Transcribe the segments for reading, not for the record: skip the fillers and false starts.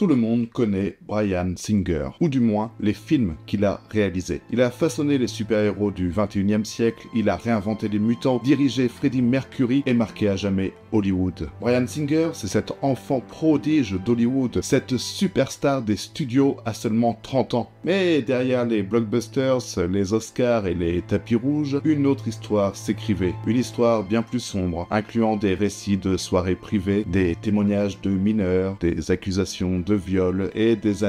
tout le monde connaît Bryan Singer, ou du moins les films qu'il a réalisés. Il a façonné les super-héros du 21e siècle, il a réinventé les mutants, dirigé Freddie Mercury et marqué à jamais Hollywood. Bryan Singer, c'est cet enfant prodige d'Hollywood, cette superstar des studios à seulement 30 ans. Mais derrière les blockbusters, les Oscars et les tapis rouges, une autre histoire s'écrivait. Une histoire bien plus sombre, incluant des récits de soirées privées, des témoignages de mineurs, des accusations de viol et des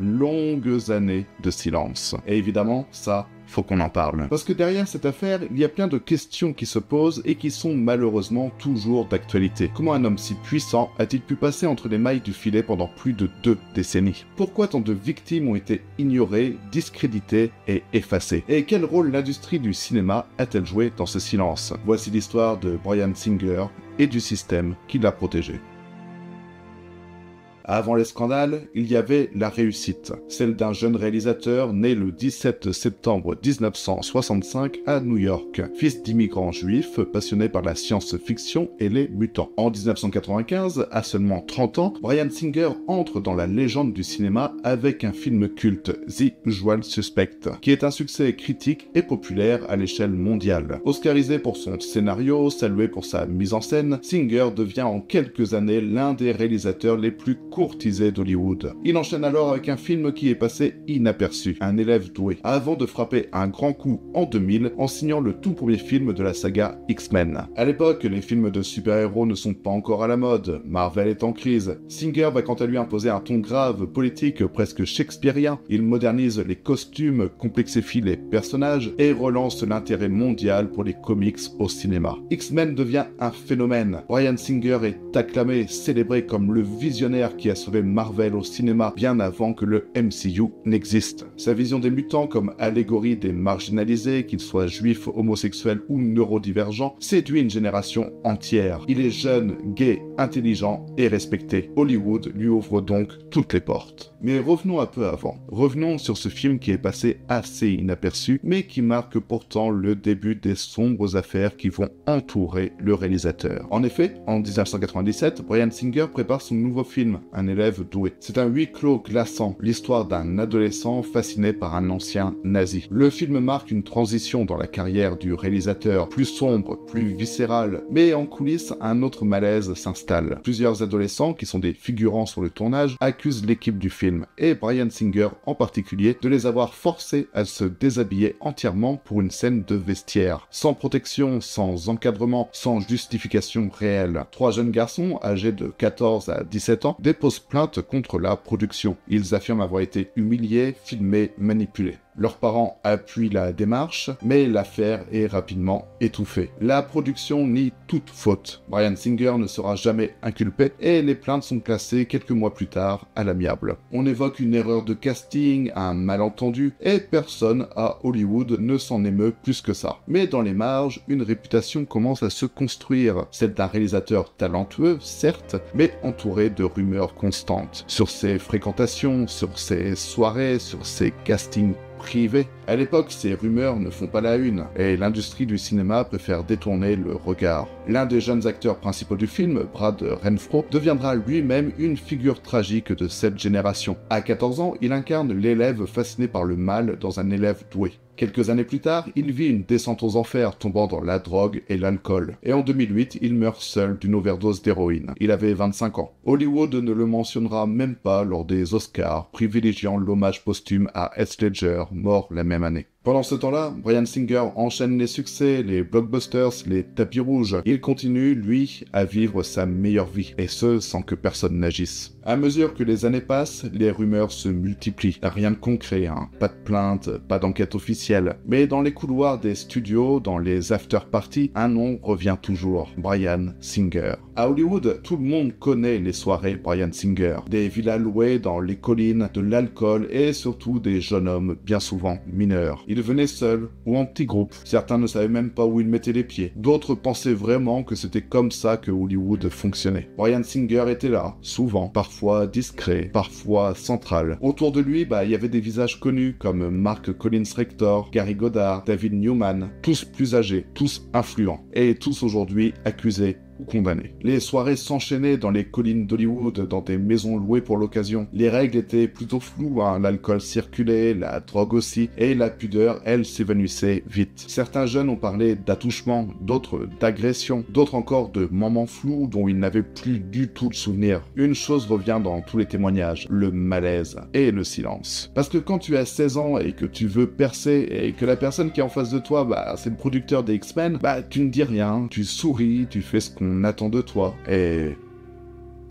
longues années de silence. Et évidemment, ça, faut qu'on en parle. Parce que derrière cette affaire, il y a plein de questions qui se posent et qui sont malheureusement toujours d'actualité. Comment un homme si puissant a-t-il pu passer entre les mailles du filet pendant plus de 2 décennies? Pourquoi tant de victimes ont été ignorées, discréditées et effacées? Et quel rôle l'industrie du cinéma a-t-elle joué dans ce silence? Voici l'histoire de Bryan Singer et du système qui l'a protégé. Avant les scandales, il y avait la réussite, celle d'un jeune réalisateur né le 17 septembre 1965 à New York, fils d'immigrants juifs passionnés par la science-fiction et les mutants. En 1995, à seulement 30 ans, Bryan Singer entre dans la légende du cinéma avec un film culte, The Usual Suspect, qui est un succès critique et populaire à l'échelle mondiale. Oscarisé pour son scénario, salué pour sa mise en scène, Singer devient en quelques années l'un des réalisateurs les plus courtisé d'Hollywood. Il enchaîne alors avec un film qui est passé inaperçu, Un élève doué, avant de frapper un grand coup en 2000 en signant le tout premier film de la saga X-Men. À l'époque, les films de super-héros ne sont pas encore à la mode, Marvel est en crise. Singer va quant à lui imposer un ton grave, politique, presque shakespearien. Il modernise les costumes, complexifie les personnages et relance l'intérêt mondial pour les comics au cinéma. X-Men devient un phénomène. Bryan Singer est acclamé, célébré comme le visionnaire qui a sauvé Marvel au cinéma bien avant que le MCU n'existe. Sa vision des mutants comme allégorie des marginalisés, qu'ils soient juifs, homosexuels ou neurodivergents, séduit une génération entière. Il est jeune, gai, intelligent et respecté. Hollywood lui ouvre donc toutes les portes. Mais revenons un peu avant. Revenons sur ce film qui est passé assez inaperçu, mais qui marque pourtant le début des sombres affaires qui vont entourer le réalisateur. En effet, en 1997, Bryan Singer prépare son nouveau film, Un élève doué. C'est un huis clos glaçant, l'histoire d'un adolescent fasciné par un ancien nazi. Le film marque une transition dans la carrière du réalisateur, plus sombre, plus viscérale, mais en coulisses, un autre malaise s'installe. Plusieurs adolescents, qui sont des figurants sur le tournage, accusent l'équipe du film, et Bryan Singer en particulier, de les avoir forcés à se déshabiller entièrement pour une scène de vestiaire. Sans protection, sans encadrement, sans justification réelle. 3 jeunes garçons, âgés de 14 à 17 ans, déposent plainte contre la production. Ils affirment avoir été humiliés, filmés, manipulés. Leurs parents appuient la démarche, mais l'affaire est rapidement étouffée. La production nie toute faute. Bryan Singer ne sera jamais inculpé et les plaintes sont classées quelques mois plus tard à l'amiable. On évoque une erreur de casting, un malentendu, et personne à Hollywood ne s'en émeut plus que ça. Mais dans les marges, une réputation commence à se construire, celle d'un réalisateur talentueux, certes, mais entouré de rumeurs constantes. Sur ses fréquentations, sur ses soirées, sur ses castings privés. À l'époque, ces rumeurs ne font pas la une, et l'industrie du cinéma préfère détourner le regard. L'un des jeunes acteurs principaux du film, Brad Renfro, deviendra lui-même une figure tragique de cette génération. À 14 ans, il incarne l'élève fasciné par le mal dans Un élève doué. Quelques années plus tard, il vit une descente aux enfers, tombant dans la drogue et l'alcool. Et en 2008, il meurt seul d'une overdose d'héroïne. Il avait 25 ans. Hollywood ne le mentionnera même pas lors des Oscars, privilégiant l'hommage posthume à Heath Ledger, mort la même année. Pendant ce temps-là, Bryan Singer enchaîne les succès, les blockbusters, les tapis rouges. Il continue, lui, à vivre sa meilleure vie, et ce, sans que personne n'agisse. À mesure que les années passent, les rumeurs se multiplient. Rien de concret, pas de plainte, pas d'enquête officielle. Mais dans les couloirs des studios, dans les after-parties, un nom revient toujours, Bryan Singer. À Hollywood, tout le monde connaît les soirées Bryan Singer. Des villas louées dans les collines, de l'alcool et surtout des jeunes hommes, bien souvent mineurs. Il venait seul ou en petit groupe. Certains ne savaient même pas où il mettait les pieds. D'autres pensaient vraiment que c'était comme ça que Hollywood fonctionnait. Bryan Singer était là, souvent, parfois discret, parfois central. Autour de lui, il y avait des visages connus comme Mark Collins Rector, Gary Goddard, David Newman, tous plus âgés, tous influents, et tous aujourd'hui accusés ou condamné. Les soirées s'enchaînaient dans les collines d'Hollywood, dans des maisons louées pour l'occasion. Les règles étaient plutôt floues, l'alcool circulait, la drogue aussi, et la pudeur, elle, s'évanouissait vite. Certains jeunes ont parlé d'attouchement, d'autres d'agression, d'autres encore de moments flous dont ils n'avaient plus du tout le souvenir. Une chose revient dans tous les témoignages, le malaise et le silence. Parce que quand tu as 16 ans et que tu veux percer et que la personne qui est en face de toi, c'est le producteur des X-Men, tu ne dis rien, tu souris, tu fais ce qu'on attend de toi, et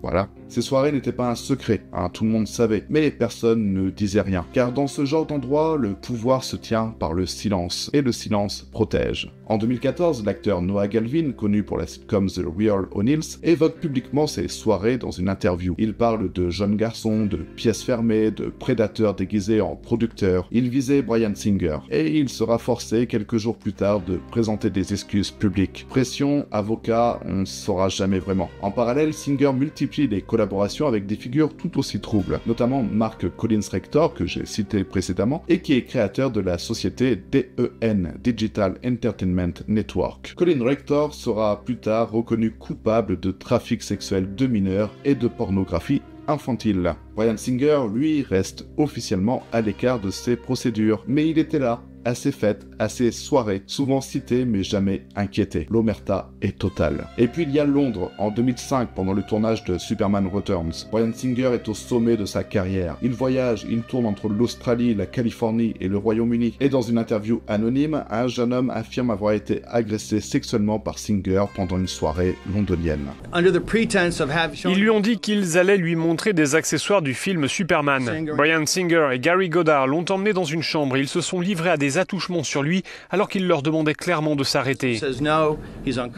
voilà. Ces soirées n'étaient pas un secret, tout le monde savait, mais personne ne disait rien. Car dans ce genre d'endroit, le pouvoir se tient par le silence, et le silence protège. En 2014, l'acteur Noah Galvin, connu pour la sitcom The Real O'Neills, évoque publiquement ces soirées dans une interview. Il parle de jeunes garçons, de pièces fermées, de prédateurs déguisés en producteurs. Il visait Bryan Singer, et il sera forcé quelques jours plus tard de présenter des excuses publiques. Pression, avocat, on ne saura jamais vraiment. En parallèle, Singer multiplie les collaboration avec des figures tout aussi troubles, notamment Mark Collins Rector, que j'ai cité précédemment, et qui est créateur de la société DEN, Digital Entertainment Network. Colin Rector sera plus tard reconnu coupable de trafic sexuel de mineurs et de pornographie infantile. Bryan Singer, lui, reste officiellement à l'écart de ces procédures, mais il était là, à ses fêtes, à ses soirées, souvent cité mais jamais inquiété. L'omerta est totale. Et puis il y a Londres, en 2005, pendant le tournage de Superman Returns. Bryan Singer est au sommet de sa carrière. Il voyage, il tourne entre l'Australie, la Californie et le Royaume-Uni. Et dans une interview anonyme, un jeune homme affirme avoir été agressé sexuellement par Singer pendant une soirée londonienne. Ils lui ont dit qu'ils allaient lui montrer des accessoires du film Superman. Bryan Singer et Gary Goddard l'ont emmené dans une chambre et ils se sont livrés à des attouchements sur lui alors qu'il leur demandait clairement de s'arrêter.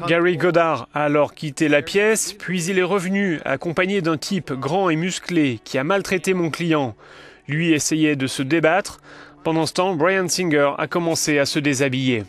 Gary Goddard a alors quitté la pièce, puis il est revenu accompagné d'un type grand et musclé qui a maltraité mon client. Lui essayait de se débattre. Pendant ce temps, Bryan Singer a commencé à se déshabiller.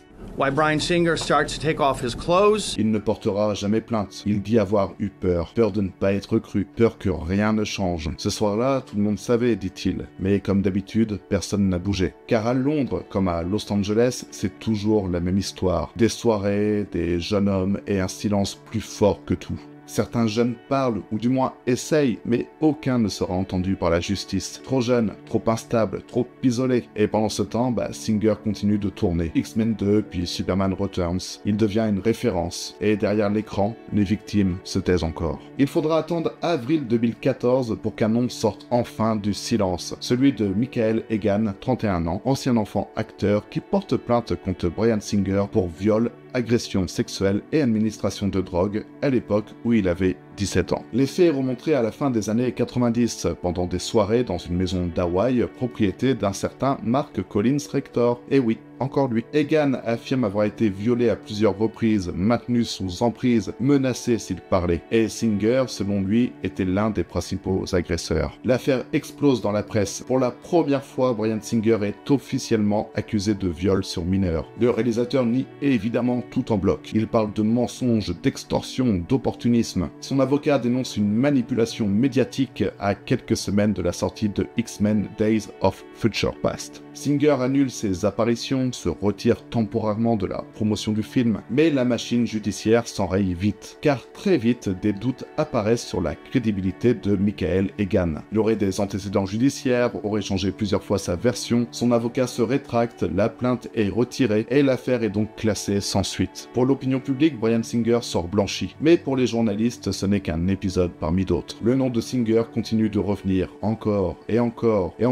Il ne portera jamais plainte. Il dit avoir eu peur de ne pas être cru, peur que rien ne change. Ce soir-là, tout le monde savait, dit-il. Mais comme d'habitude, personne n'a bougé. Car à Londres, comme à Los Angeles, c'est toujours la même histoire. Des soirées, des jeunes hommes et un silence plus fort que tout. Certains jeunes parlent, ou du moins essayent, mais aucun ne sera entendu par la justice. Trop jeune, trop instable, trop isolé. Et pendant ce temps, Singer continue de tourner. X-Men 2, puis Superman Returns. Il devient une référence. Et derrière l'écran, les victimes se taisent encore. Il faudra attendre avril 2014 pour qu'un nom sorte enfin du silence. Celui de Michael Egan, 31 ans, ancien enfant acteur, qui porte plainte contre Bryan Singer pour viol, agression sexuelle et administration de drogue à l'époque où il avait 17 ans. Les faits remonteraient à la fin des années 90, pendant des soirées dans une maison d'Hawaï, propriété d'un certain Mark Collins Rector. Et oui, encore lui. Egan affirme avoir été violé à plusieurs reprises, maintenu sous emprise, menacé s'il parlait. Et Singer, selon lui, était l'un des principaux agresseurs. L'affaire explose dans la presse. Pour la première fois, Bryan Singer est officiellement accusé de viol sur mineur. Le réalisateur nie évidemment tout en bloc. Il parle de mensonges, d'extorsion, d'opportunisme. Son avocat dénonce une manipulation médiatique à quelques semaines de la sortie de X-Men Days of Future Past. Singer annule ses apparitions, se retire temporairement de la promotion du film, mais la machine judiciaire s'enraye vite, car très vite des doutes apparaissent sur la crédibilité de Michael Egan. Il aurait des antécédents judiciaires, aurait changé plusieurs fois sa version, son avocat se rétracte, la plainte est retirée et l'affaire est donc classée sans suite. Pour l'opinion publique, Bryan Singer sort blanchi, mais pour les journalistes, ce n'est qu'un épisode parmi d'autres. Le nom de Singer continue de revenir encore, et en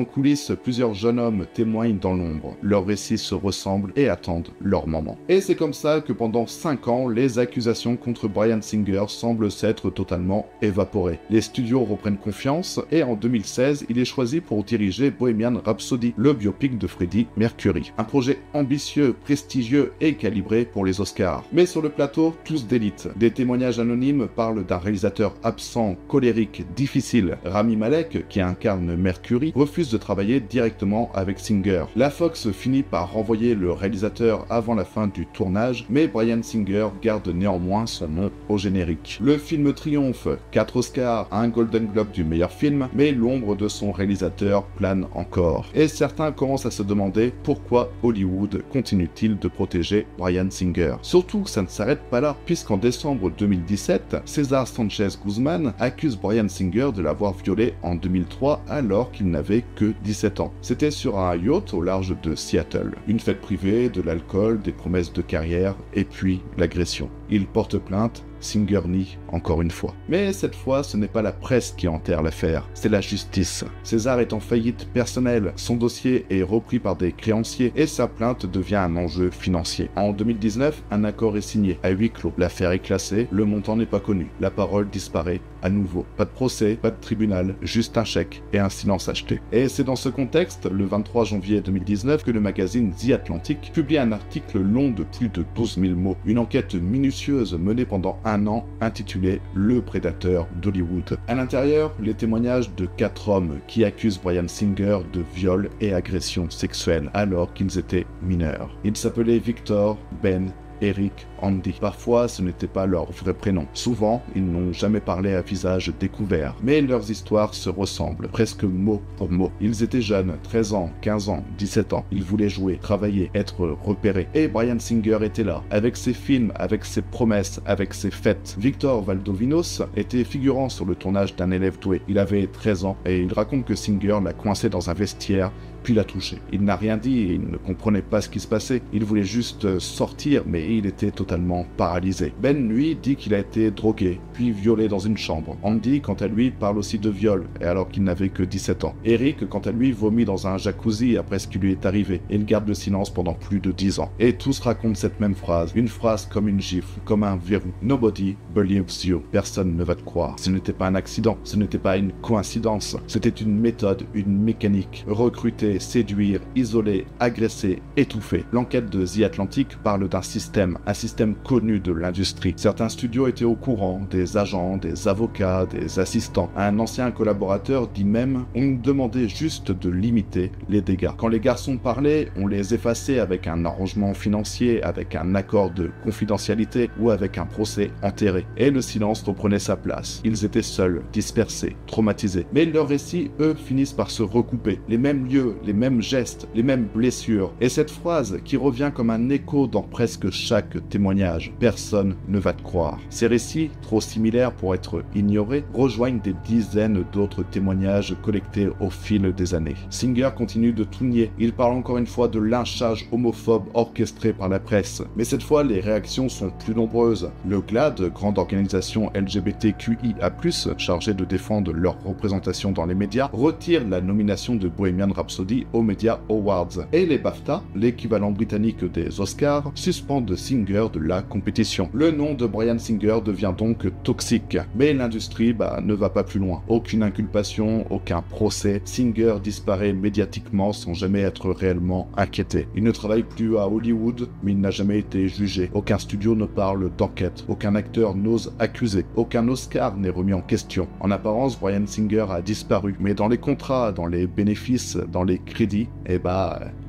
coulisses, plusieurs jeunes hommes témoignent dans l'ombre. Leurs récits se ressemblent et attendent leur moment. Et c'est comme ça que pendant 5 ans, les accusations contre Bryan Singer semblent s'être totalement évaporées. Les studios reprennent confiance et en 2016, il est choisi pour diriger Bohemian Rhapsody, le biopic de Freddie Mercury. Un projet ambitieux, prestigieux et calibré pour les Oscars. Mais sur le plateau, tous d'élite. Des témoignages anonymes parlent d'un réalisateur absent, colérique, difficile. Rami Malek, qui incarne Mercury, refuse de travailler directement avec Singer Singer. La Fox finit par renvoyer le réalisateur avant la fin du tournage, mais Bryan Singer garde néanmoins son nom au générique. Le film triomphe, 4 Oscars, un Golden Globe du meilleur film, mais l'ombre de son réalisateur plane encore. Et certains commencent à se demander pourquoi Hollywood continue-t-il de protéger Bryan Singer. Surtout que ça ne s'arrête pas là, puisqu'en décembre 2017, César Sanchez Guzman accuse Bryan Singer de l'avoir violé en 2003 alors qu'il n'avait que 17 ans. C'était sur un yacht au large de Seattle. Une fête privée, de l'alcool, des promesses de carrière et puis l'agression. Il porte plainte, Singer nie encore une fois. Mais cette fois, ce n'est pas la presse qui enterre l'affaire, c'est la justice. César est en faillite personnelle, son dossier est repris par des créanciers et sa plainte devient un enjeu financier. En 2019, un accord est signé à huis clos. L'affaire est classée, le montant n'est pas connu. La parole disparaît à nouveau. Pas de procès, pas de tribunal, juste un chèque et un silence acheté. Et c'est dans ce contexte, le 23 janvier 2019, que le magazine The Atlantic publie un article long de plus de 12 000 mots. Une enquête minutieuse menée pendant un an intitulé « Le prédateur d'Hollywood ». À l'intérieur, les témoignages de 4 hommes qui accusent Bryan Singer de viol et agression sexuelle alors qu'ils étaient mineurs. Ils s'appelaient Victor, Ben, Eric, Andy. Parfois, ce n'était pas leur vrai prénom. Souvent, ils n'ont jamais parlé à visage découvert. Mais leurs histoires se ressemblent, presque mot pour mot. Ils étaient jeunes, 13 ans, 15 ans, 17 ans. Ils voulaient jouer, travailler, être repérés. Et Bryan Singer était là, avec ses films, avec ses promesses, avec ses fêtes. Victor Valdovinos était figurant sur le tournage d'Un élève doué. Il avait 13 ans et il raconte que Singer l'a coincé dans un vestiaire puis l'a touché. Il n'a rien dit et il ne comprenait pas ce qui se passait. Il voulait juste sortir, mais il était totalement paralysé. Ben, lui, dit qu'il a été drogué, puis violé dans une chambre. Andy, quant à lui, parle aussi de viol, alors qu'il n'avait que 17 ans. Eric, quant à lui, vomit dans un jacuzzi après ce qui lui est arrivé. Il garde le silence pendant plus de 10 ans. Et tous racontent cette même phrase. Une phrase comme une gifle, comme un verrou. Nobody believes you. Personne ne va te croire. Ce n'était pas un accident, ce n'était pas une coïncidence. C'était une méthode, une mécanique. Recruter, séduire, isoler, agresser, étouffer. L'enquête de The Atlantic parle d'un système, un système connu de l'industrie. Certains studios étaient au courant, des agents, des avocats, des assistants. Un ancien collaborateur dit même « On nous demandait juste de limiter les dégâts. Quand les garçons parlaient, on les effaçait avec un arrangement financier, avec un accord de confidentialité ou avec un procès enterré. Et le silence reprenait sa place. Ils étaient seuls, dispersés, traumatisés. Mais leurs récits, eux, finissent par se recouper. Les mêmes lieux, les mêmes gestes, les mêmes blessures. Et cette phrase qui revient comme un écho dans presque chaque témoignage. Personne ne va te croire. Ces récits, trop similaires pour être ignorés, rejoignent des dizaines d'autres témoignages collectés au fil des années. Singer continue de tout nier. Il parle encore une fois de lynchage homophobe orchestré par la presse. Mais cette fois, les réactions sont plus nombreuses. Le GLAAD, grande organisation LGBTQIA+, chargée de défendre leur représentation dans les médias, retire la nomination de Bohemian Rhapsody aux Media Awards. Et les BAFTA, l'équivalent britannique des Oscars, suspendent Singer de la compétition. Le nom de Bryan Singer devient donc toxique. Mais l'industrie ne va pas plus loin. Aucune inculpation, aucun procès. Singer disparaît médiatiquement sans jamais être réellement inquiété. Il ne travaille plus à Hollywood, mais il n'a jamais été jugé. Aucun studio ne parle d'enquête. Aucun acteur n'ose accuser. Aucun Oscar n'est remis en question. En apparence, Bryan Singer a disparu. Mais dans les contrats, dans les bénéfices, dans les crédits,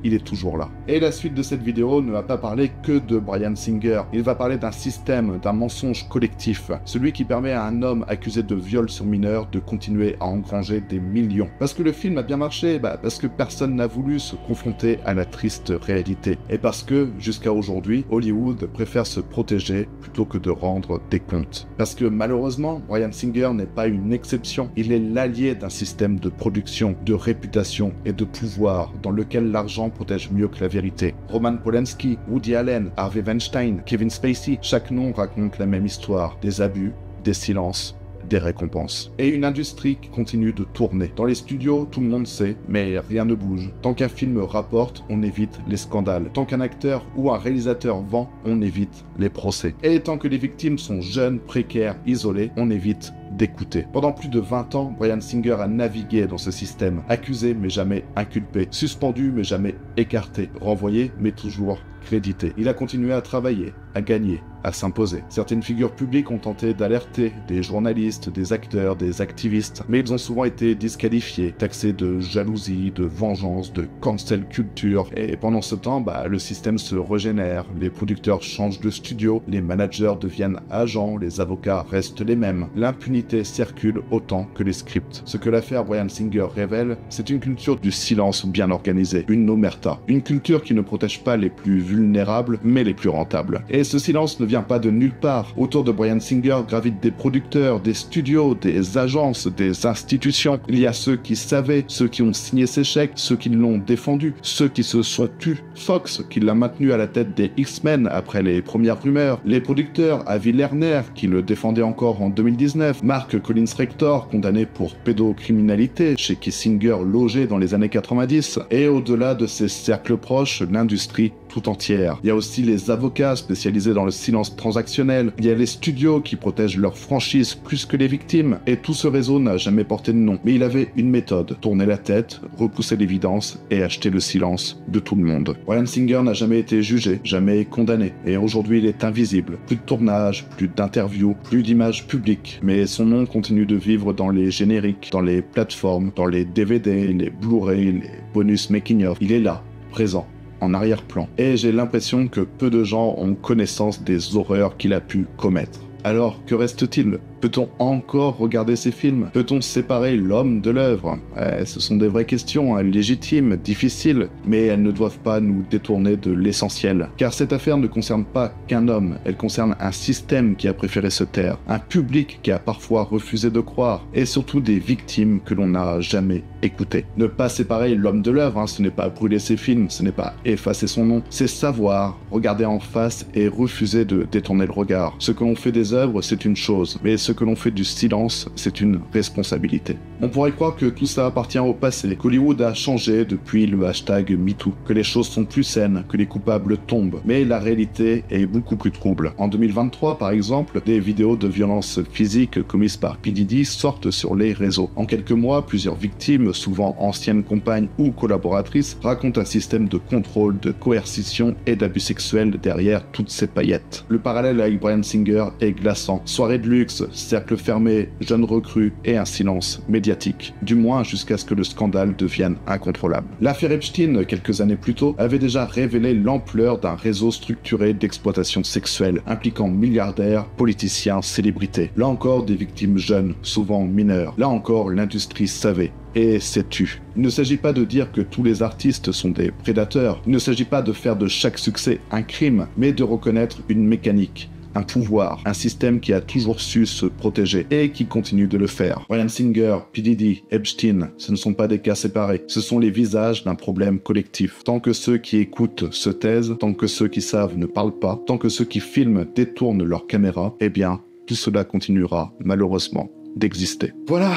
il est toujours là. Et la suite de cette vidéo ne va pas parler que de Bryan Singer. Il va parler d'un système, d'un mensonge collectif. Celui qui permet à un homme accusé de viol sur mineur de continuer à engranger des millions. Parce que le film a bien marché, parce que personne n'a voulu se confronter à la triste réalité. Et parce que, jusqu'à aujourd'hui, Hollywood préfère se protéger plutôt que de rendre des comptes. Parce que malheureusement, Bryan Singer n'est pas une exception. Il est l'allié d'un système de production, de réputation et de pouvoir dans lequel l'argent protège mieux que la vérité. Roman Polanski, Woody Allen, Harvey Weinstein, Kevin Spacey, chaque nom raconte la même histoire. Des abus, des silences, des récompenses. Et une industrie qui continue de tourner. Dans les studios, tout le monde sait, mais rien ne bouge. Tant qu'un film rapporte, on évite les scandales. Tant qu'un acteur ou un réalisateur vend, on évite les procès. Et tant que les victimes sont jeunes, précaires, isolées, on évite d'écouter. Pendant plus de 20 ans, Bryan Singer a navigué dans ce système, accusé mais jamais inculpé, suspendu mais jamais écarté, renvoyé mais toujours crédité. Il a continué à travailler, à gagner, à s'imposer. Certaines figures publiques ont tenté d'alerter des journalistes, des acteurs, des activistes, mais ils ont souvent été disqualifiés, taxés de jalousie, de vengeance, de cancel culture. Et pendant ce temps, le système se régénère, les producteurs changent de studio, les managers deviennent agents, les avocats restent les mêmes. L'impunité circule autant que les scripts. Ce que l'affaire Bryan Singer révèle, c'est une culture du silence bien organisée, une omerta, une culture qui ne protège pas les plus vulnérables, mais les plus rentables. Et ce silence ne vient pas de nulle part. Autour de Bryan Singer gravitent des producteurs, des studios, des agences, des institutions. Il y a ceux qui savaient, ceux qui ont signé ses chèques, ceux qui l'ont défendu, ceux qui se sont tus. Fox, qui l'a maintenu à la tête des X-Men après les premières rumeurs. Les producteurs, Avi Lerner, qui le défendait encore en 2019. Mark Collins Rector, condamné pour pédocriminalité, chez qui Singer logeait dans les années 90. Et au-delà de ses cercles proches, l'industrie tout entière. Il y a aussi les avocats spécialisés dans le silence transactionnel. Il y a les studios qui protègent leurs franchises plus que les victimes. Et tout ce réseau n'a jamais porté de nom. Mais il avait une méthode. Tourner la tête, repousser l'évidence et acheter le silence de tout le monde. Bryan Singer n'a jamais été jugé, jamais condamné. Et aujourd'hui, il est invisible. Plus de tournage, plus d'interviews, plus d'images publiques. Mais son nom continue de vivre dans les génériques, dans les plateformes, dans les DVD, les Blu-ray, les bonus making-of. Il est là, présent, en arrière-plan. Et j'ai l'impression que peu de gens ont connaissance des horreurs qu'il a pu commettre. Alors, que reste-t-il ? Peut-on encore regarder ces films ? Peut-on séparer l'homme de l'œuvre ? Ce sont des vraies questions, légitimes, difficiles, mais elles ne doivent pas nous détourner de l'essentiel. Car cette affaire ne concerne pas qu'un homme, elle concerne un système qui a préféré se taire, un public qui a parfois refusé de croire, et surtout des victimes que l'on n'a jamais écoutées. Ne pas séparer l'homme de l'œuvre, ce n'est pas brûler ses films, ce n'est pas effacer son nom, c'est savoir, regarder en face et refuser de détourner le regard. Ce que l'on fait des œuvres, c'est une chose, mais ce que l'on fait du silence, c'est une responsabilité. On pourrait croire que tout ça appartient au passé, qu'Hollywood a changé depuis le hashtag MeToo, que les choses sont plus saines, que les coupables tombent. Mais la réalité est beaucoup plus trouble. En 2023, par exemple, des vidéos de violences physiques commises par P. Diddy sortent sur les réseaux. En quelques mois, plusieurs victimes, souvent anciennes compagnes ou collaboratrices, racontent un système de contrôle, de coercition et d'abus sexuels derrière toutes ces paillettes. Le parallèle avec Bryan Singer est glaçant. Soirée de luxe, cercle fermé, jeunes recrues et un silence médiatique, du moins jusqu'à ce que le scandale devienne incontrôlable. L'affaire Epstein, quelques années plus tôt, avait déjà révélé l'ampleur d'un réseau structuré d'exploitation sexuelle, impliquant milliardaires, politiciens, célébrités. Là encore, des victimes jeunes, souvent mineures. Là encore, l'industrie savait et s'est tue. Il ne s'agit pas de dire que tous les artistes sont des prédateurs. Il ne s'agit pas de faire de chaque succès un crime, mais de reconnaître une mécanique, un pouvoir, un système qui a toujours su se protéger et qui continue de le faire. Bryan Singer, P. Diddy, Epstein, ce ne sont pas des cas séparés, ce sont les visages d'un problème collectif. Tant que ceux qui écoutent se taisent, tant que ceux qui savent ne parlent pas, tant que ceux qui filment détournent leur caméra, eh bien, tout cela continuera, malheureusement, d'exister. Voilà,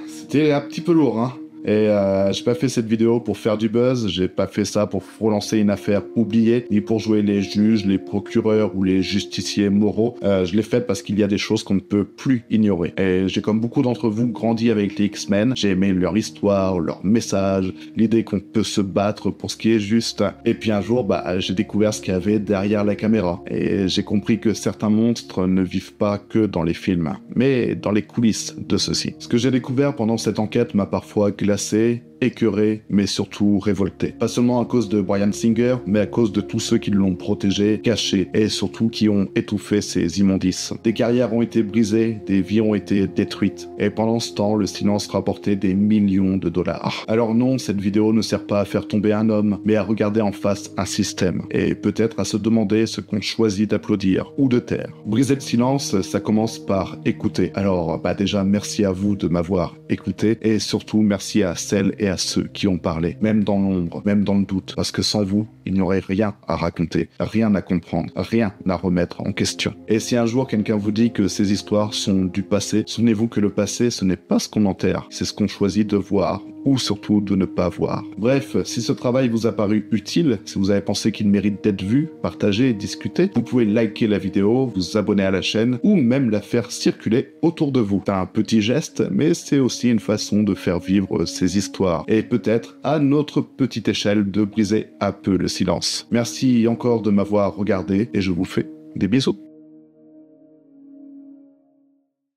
c'était un petit peu lourd, Et j'ai pas fait cette vidéo pour faire du buzz, j'ai pas fait ça pour relancer une affaire oubliée, ni pour jouer les juges, les procureurs ou les justiciers moraux. Je l'ai faite parce qu'il y a des choses qu'on ne peut plus ignorer. Et j'ai, comme beaucoup d'entre vous, grandi avec les X-Men. J'ai aimé leur histoire, leur message, l'idée qu'on peut se battre pour ce qui est juste. Et puis un jour, j'ai découvert ce qu'il y avait derrière la caméra. Et j'ai compris que certains monstres ne vivent pas que dans les films, mais dans les coulisses de ceux-ci. Ce que j'ai découvert pendant cette enquête m'a parfois glacé, écœuré, mais surtout révolté. Pas seulement à cause de Bryan Singer, mais à cause de tous ceux qui l'ont protégé, caché, et surtout qui ont étouffé ses immondices. Des carrières ont été brisées, des vies ont été détruites, et pendant ce temps, le silence rapportait des millions de dollars. Alors non, cette vidéo ne sert pas à faire tomber un homme, mais à regarder en face un système, et peut-être à se demander ce qu'on choisit d'applaudir ou de taire. Briser le silence, ça commence par écouter. Alors, déjà, merci à vous de m'avoir écouté, et surtout, merci à celles et à ceux qui ont parlé, même dans l'ombre, même dans le doute, parce que sans vous, il n'y aurait rien à raconter, rien à comprendre, rien à remettre en question. Et si un jour quelqu'un vous dit que ces histoires sont du passé, souvenez-vous que le passé, ce n'est pas ce qu'on enterre, c'est ce qu'on choisit de voir, ou surtout de ne pas voir. Bref, si ce travail vous a paru utile, si vous avez pensé qu'il mérite d'être vu, partagé et discuté, vous pouvez liker la vidéo, vous abonner à la chaîne, ou même la faire circuler autour de vous. C'est un petit geste, mais c'est aussi une façon de faire vivre ces histoires, et peut-être, à notre petite échelle, de briser un peu le silence. silence. Merci encore de m'avoir regardé et je vous fais des bisous.